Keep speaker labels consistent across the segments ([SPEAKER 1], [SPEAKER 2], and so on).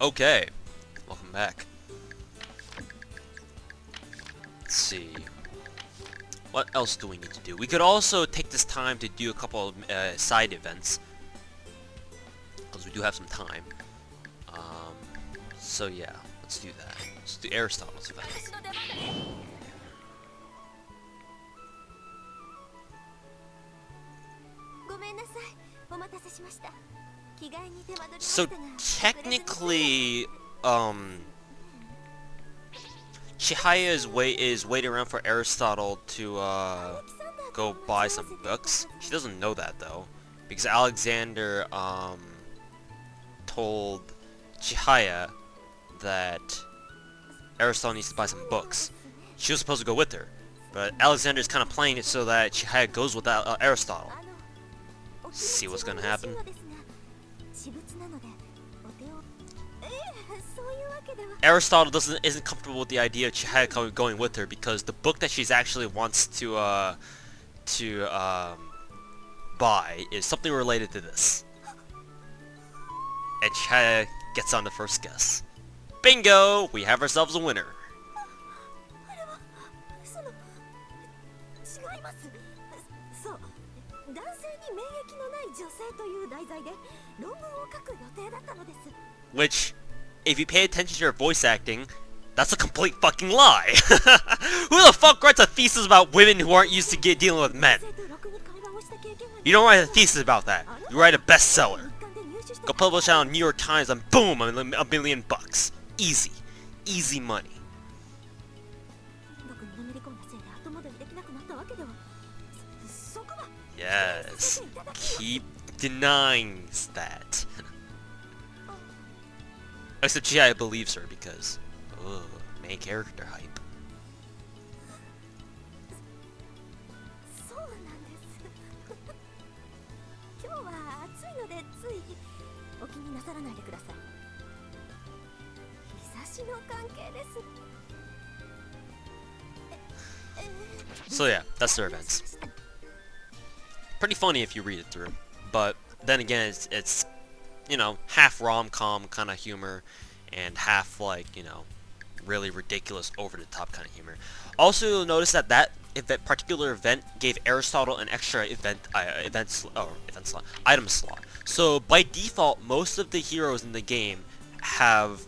[SPEAKER 1] Okay, welcome back. Let's see. What else do we need to do? We could also take this time to do a couple of side events. Because we do have some time. So yeah, let's do that. Let's do Aristotle's event. So technically, Chihaya is waiting around for Aristotle to go buy some books. She doesn't know that though, because Alexander told Chihaya that Aristotle needs to buy some books. She was supposed to go with her, but Alexander's kind of playing it so that Chihaya goes with Aristotle. See what's gonna happen. Aristotle isn't comfortable with the idea of Chihaya going with her because the book that she's actually wants to buy is something related to this. And Chihaya gets on the first guess. Bingo! We have ourselves a winner. Which, if you pay attention to her voice acting, that's a complete fucking lie. Who the fuck writes a thesis about women who aren't used to dealing with men? You don't write a thesis about that. You write a bestseller. Go publish it on New York Times and boom, $1 million bucks. Easy. Easy money. Yes. Keep denying that. Except Chihaya believes her because, main character hype. So yeah, that's their events. Pretty funny if you read it through, but then again, it's you know, half rom-com kind of humor, and half like, you know, really ridiculous, over-the-top kind of humor. Also, you'll notice that particular event gave Aristotle an extra item slot. So by default, most of the heroes in the game have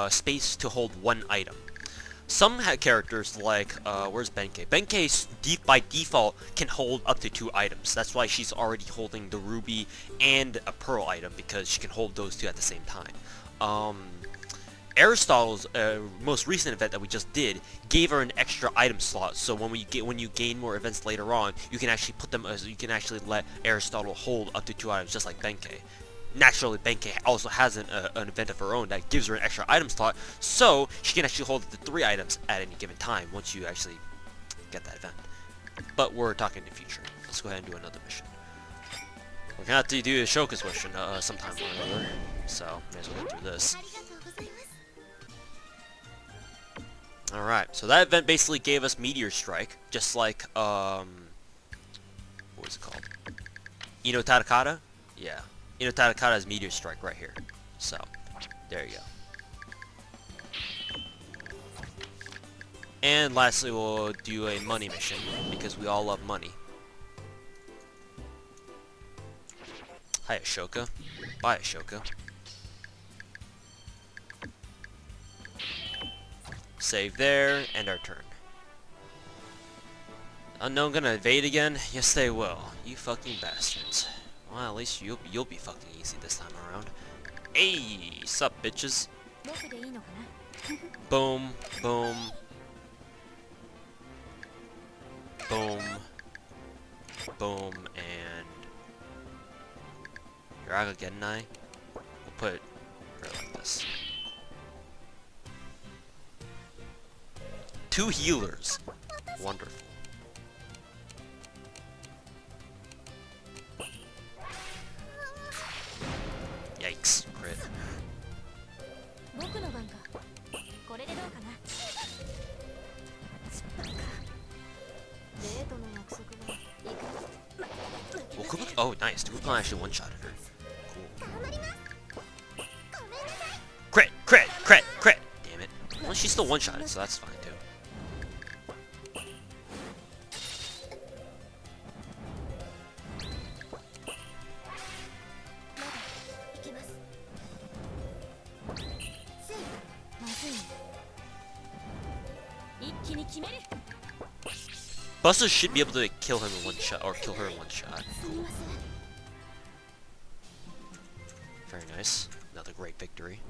[SPEAKER 1] space to hold one item. Some characters like, where's Benkei? Benkei by default can hold up to 2 items. That's why she's already holding the ruby and a pearl item, because she can hold those 2 at the same time. Aristotle's most recent event that we just did gave her an extra item slot. So when you gain more events later on, you can actually put them you can actually let Aristotle hold up to 2 items, just like Benkei. Naturally, Benkei also has an event of her own that gives her an extra item slot, so she can actually hold the 3 items at any given time once you actually get that event. But we're talking in the future. Let's go ahead and do another mission. We're gonna have to do the Shoka's mission sometime or another, so may as well get through this. Alright, so that event basically gave us Meteor Strike, just like, what was it called? Ino Tarakata? Yeah. Ino Tarakata's Meteor Strike right here. So, there you go. And lastly, we'll do a money mission, because we all love money. Hi, Ashoka. Bye, Ashoka. Save there, end our turn. Unknown gonna invade again? Yes, they will. You fucking bastards. Well, at least you'll be fucking easy this time around. Hey, sup, bitches? Boom, boom, boom, boom, and Yuraga Gennai. We'll put her like this. 2 healers. Wonderful. Yikes, crit. Oh, nice. Dude, actually one-shotted her. Cool. Crit, crit, crit, crit. Damn it. Well, she's still one-shotted, so that's fine too. Buster should be able to kill him in one shot, or kill her in one shot. Cool. Very nice. Another great victory.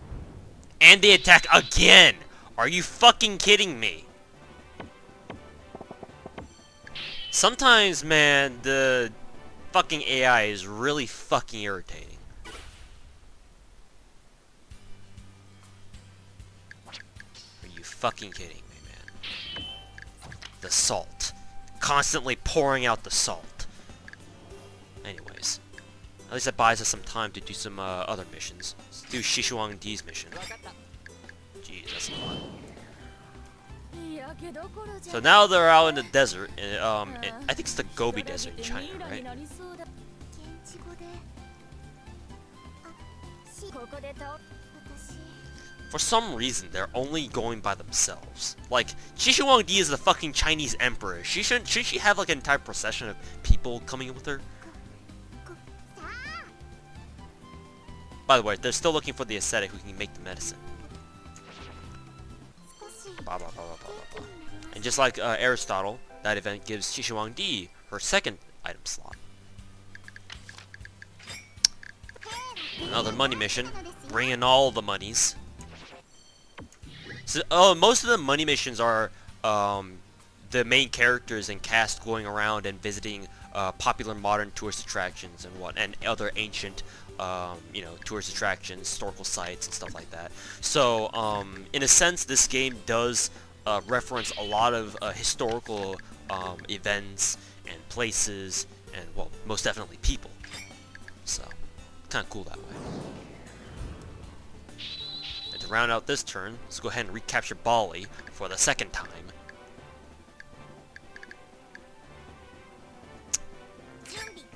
[SPEAKER 1] And they attack again! Are you fucking kidding me? Sometimes, man, the fucking AI is really fucking irritating. Are you fucking kidding me, man? The salt. Constantly pouring out the salt. Anyways. At least that buys us some time to do some other missions. Let's do Shishuang D's mission. Jeez, that's a lot. So now they're out in the desert. I think it's the Gobi Desert in China, right? For some reason, they're only going by themselves. Like, Shishuang D is the fucking Chinese emperor. Shouldn't she have like an entire procession of people coming with her? By the way, they're still looking for the ascetic who can make the medicine. Blah, blah, blah, blah, blah, blah. And just like Aristotle, that event gives Shishuang D her second item slot. Another money mission. Bring in all the monies. So, most of the money missions are the main characters and cast going around and visiting popular modern tourist attractions and other ancient you know, tourist attractions, historical sites, and stuff like that. So, in a sense, this game does reference a lot of historical events and places, and, well, most definitely people. So, kind of cool that way. And to round out this turn, let's go ahead and recapture Bali for the second time.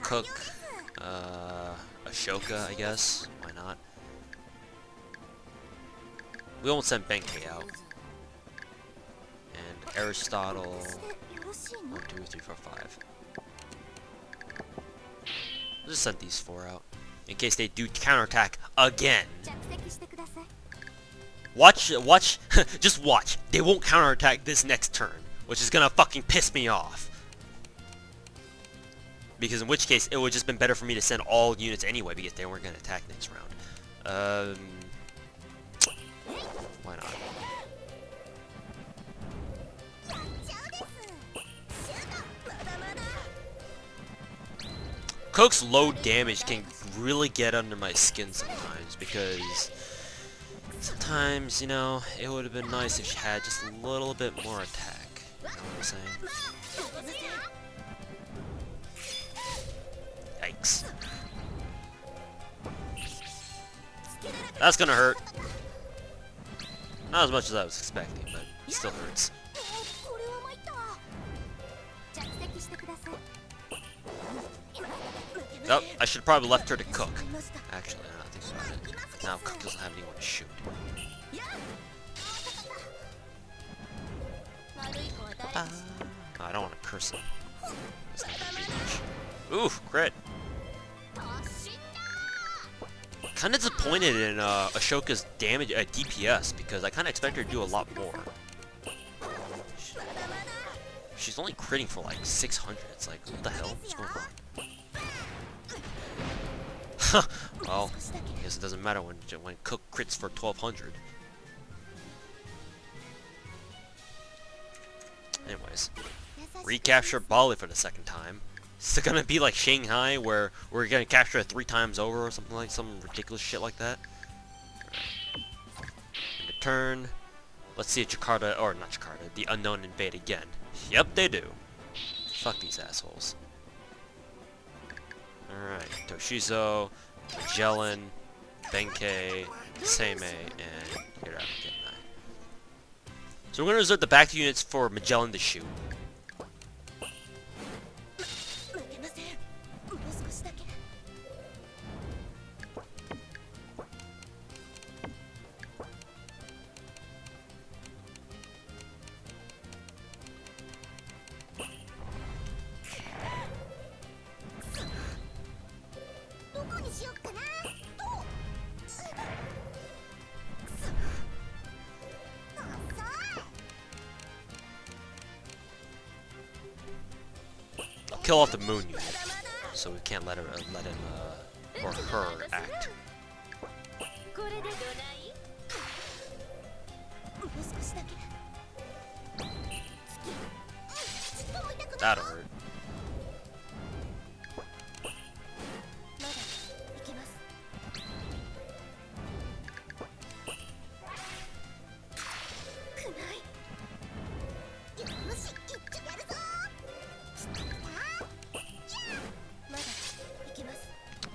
[SPEAKER 1] Cook, Ashoka, I guess. Why not? We won't send Benkei out. And Aristotle. 1, 2, 3, 4, 5. We'll just send these 4 out. In case they do counterattack again. Watch, just watch. They won't counterattack this next turn. Which is gonna fucking piss me off. Because in which case, it would just been better for me to send all units anyway, because they weren't going to attack next round. Why not? Cook's low damage can really get under my skin sometimes, because sometimes, you know, it would have been nice if she had just a little bit more attack. You know what I'm saying? Yikes. That's gonna hurt. Not as much as I was expecting, but it still hurts. Oh, I should have probably left her to cook. Actually, now that I think about it. Now Cook doesn't have anyone to shoot. I don't want to curse him. That's not gonna be much. Oof, crit. Kind of disappointed in Ashoka's damage DPS, because I kind of expect her to do a lot more. She's only critting for like 600. It's like, what the hell? What's going on? Well, I guess it doesn't matter when Cook crits for 1200. Anyways, recapture Bali for the second time. Is it gonna be like Shanghai, where we're gonna capture it 3 times over, or something like some ridiculous shit like that? End of turn. Let's see if Jakarta, or not Jakarta, the unknown invade again. Yep, they do. Fuck these assholes. Alright, Toshizo, Magellan, Benkei, Seimei, and Hirakenai. So we're gonna reserve the back units for Magellan to shoot. kill off the moon unit, so we can't let him or her act. That'll hurt.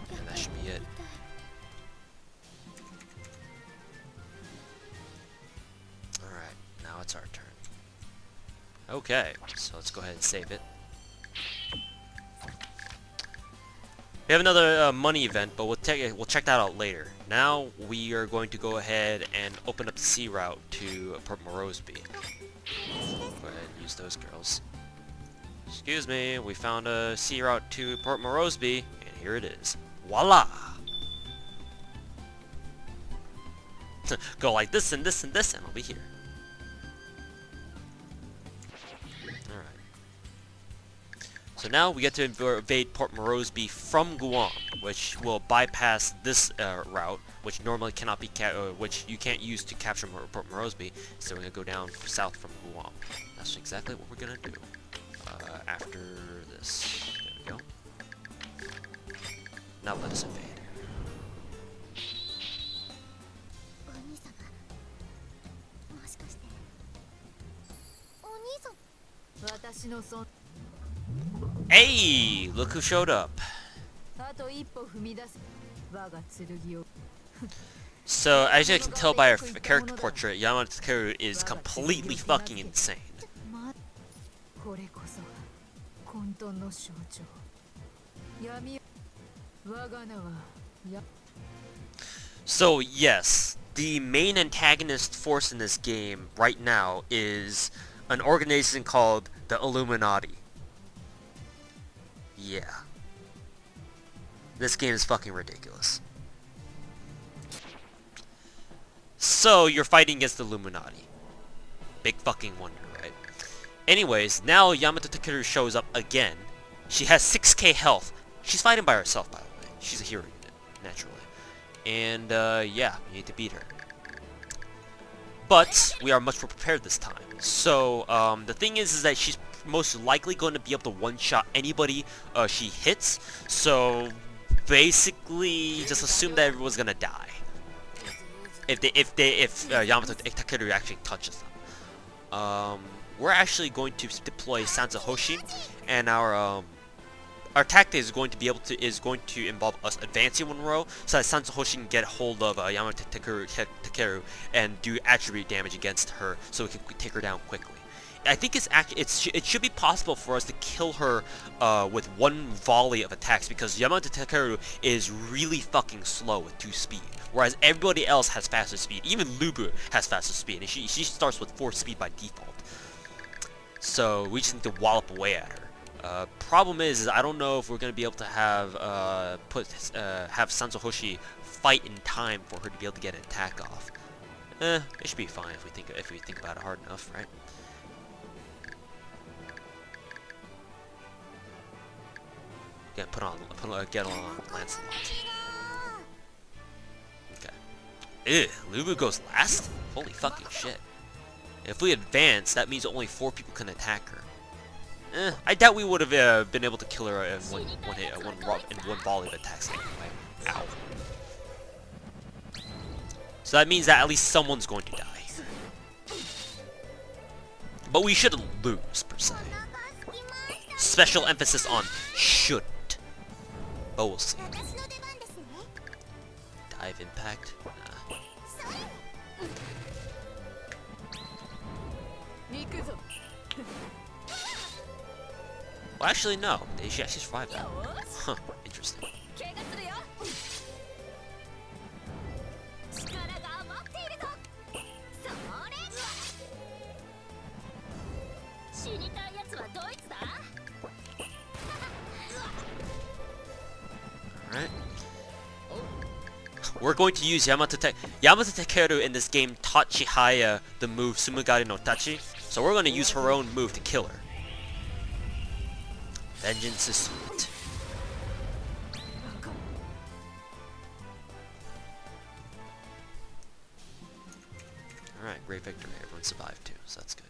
[SPEAKER 1] And that should be it. Alright, now it's our turn. Okay, so let's go ahead and save it. We have another money event, but we'll check that out later. Now we are going to go ahead and open up the sea route to Port Moresby. Go ahead and use those girls. Excuse me, we found a sea route to Port Moresby, and here it is. Voila! Go like this and this and this, and I'll be here. So now we get to invade Port Moresby from Guam, which will bypass this route, which normally cannot be which you can't use to capture Port Moresby. So we're gonna go down south from Guam. That's exactly what we're gonna do. After this, there we go. Now let us invade. Hey! Look who showed up. So, as you can tell by our character portrait, Yamato Takeru is completely fucking insane. So, yes, the main antagonist force in this game right now is an organization called the Illuminati. Yeah. This game is fucking ridiculous. So, you're fighting against the Illuminati. Big fucking wonder, right? Anyways, now Yamato Takeru shows up again. She has 6k health. She's fighting by herself, by the way. She's a hero unit, naturally. And, yeah, we need to beat her. But, we are much more prepared this time. So, the thing is that she's most likely going to be able to one-shot anybody she hits. So, basically, just assume that everyone's gonna die. If Yamato Takeru actually touches them. We're actually going to deploy Sansa Hoshi, and our tactic is going to involve us advancing one row, so that Sansa Hoshi can get hold of Yamato Takeru and do attribute damage against her, so we can take her down quickly. I think it should be possible for us to kill her with one volley of attacks, because Yamato Takeru is really fucking slow with 2 speed, whereas everybody else has faster speed. Even Lubu has faster speed, and she starts with 4 speed by default. So we just need to wallop away at her. Problem is I don't know if we're gonna be able to have Sansa Hoshi fight in time for her to be able to get an attack off. It should be fine if we think about it hard enough, right? Yeah, get on Lancelot. Okay. Ew, Lubu goes last? Holy fucking shit. If we advance, that means only 4 people can attack her. I doubt we would have been able to kill her in one volley of attacks anyway. Ow. So that means that at least someone's going to die. But we shouldn't lose, per se. Special emphasis on shouldn't. But we'll see. Dive impact? Nah. Well, actually, no. She actually survived that. Huh. Interesting. Alright. We're going to use Yamato Takeru in this game taught Chihaya the move Sumigari no Tachi, so we're going to use her own move to kill her. Vengeance is sweet. Alright, great victory. Everyone survived too, so that's good.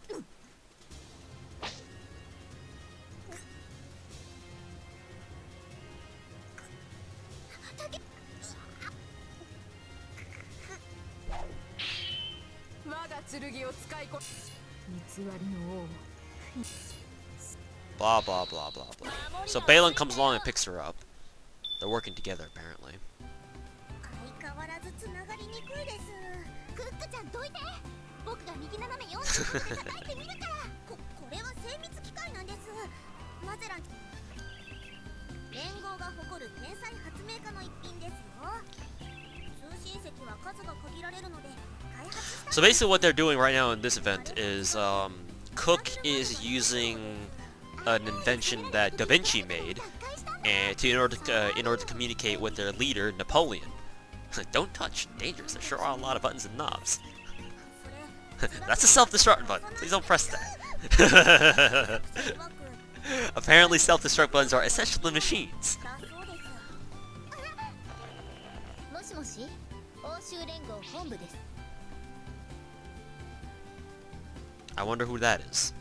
[SPEAKER 1] Blah blah blah blah blah. So Balin comes along and picks her up. They're working together apparently. So basically what they're doing right now in this event is Cook is using an invention that Da Vinci made and in order to communicate with their leader, Napoleon. Don't touch, dangerous. There sure are a lot of buttons and knobs. That's a self-destruct button. Please don't press that. Apparently self-destruct buttons are essential to machines. I wonder who that is.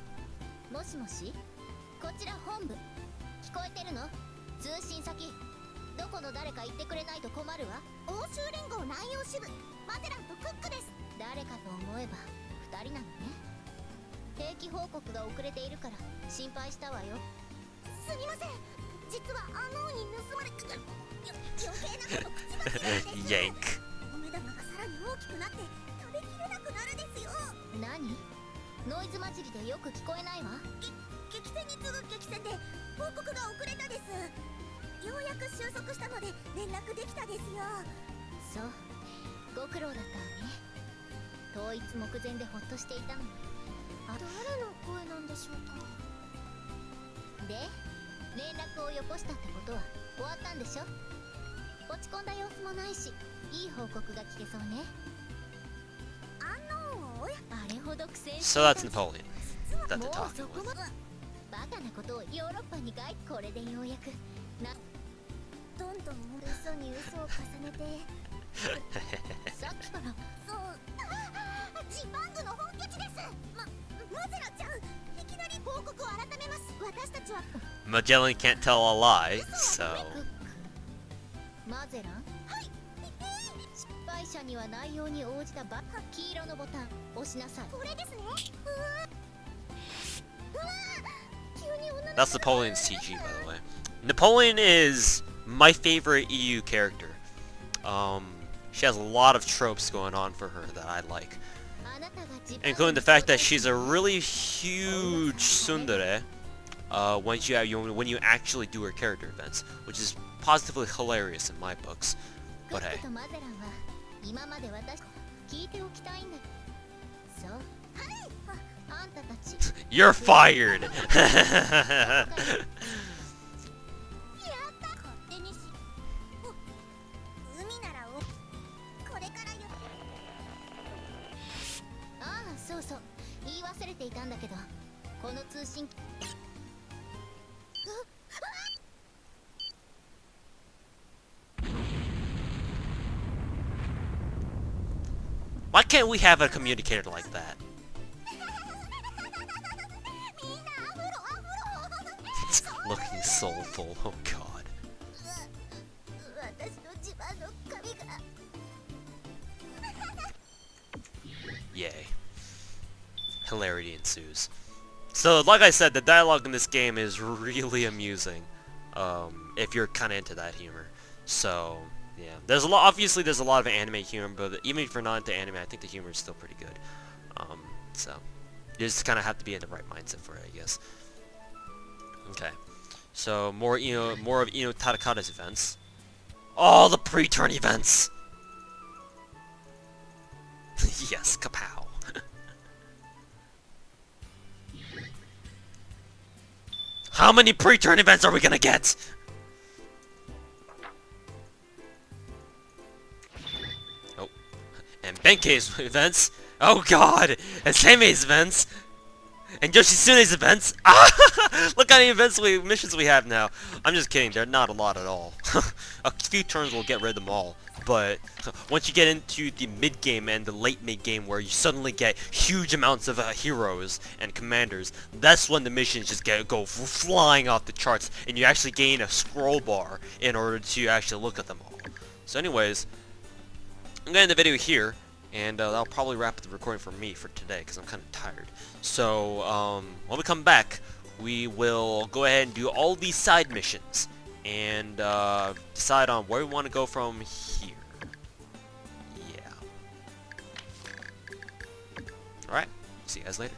[SPEAKER 1] Yank. So that's Napoleon that they're talking with. Magellan can't tell a lie, so... That's Napoleon's CG, by the way. Napoleon is my favorite EU character. She has a lot of tropes going on for her that I like. Including the fact that she's a really huge tsundere when you actually do her character events, which is positively hilarious in my books. But hey. You're fired! Why can't we have a communicator like that? It's looking soulful, oh god. Yay. Hilarity ensues. So, like I said, the dialogue in this game is really amusing. If you're kinda into that humor. So, yeah. Obviously there's a lot of anime humor, but even if you're not into anime, I think the humor is still pretty good. So, you just kinda have to be in the right mindset for it, I guess. Okay. So, more of Ino Tadakata's events. All the pre-turn events! Yes, kapow. How many pre-turn events are we gonna get? Oh. And Benkei's events. Oh god! And Seime's events! And Yoshitsune's events? Ah! Look how many missions we have now. I'm just kidding, they're not a lot at all. A few turns will get rid of them all. But once you get into the mid-game and the late mid-game where you suddenly get huge amounts of heroes and commanders, that's when the missions just go flying off the charts and you actually gain a scroll bar in order to actually look at them all. So anyways, I'm going to end the video here. And that'll probably wrap up the recording for me for today, because I'm kind of tired. So, when we come back, we will go ahead and do all these side missions. And, decide on where we want to go from here. Yeah. Alright, see you guys later.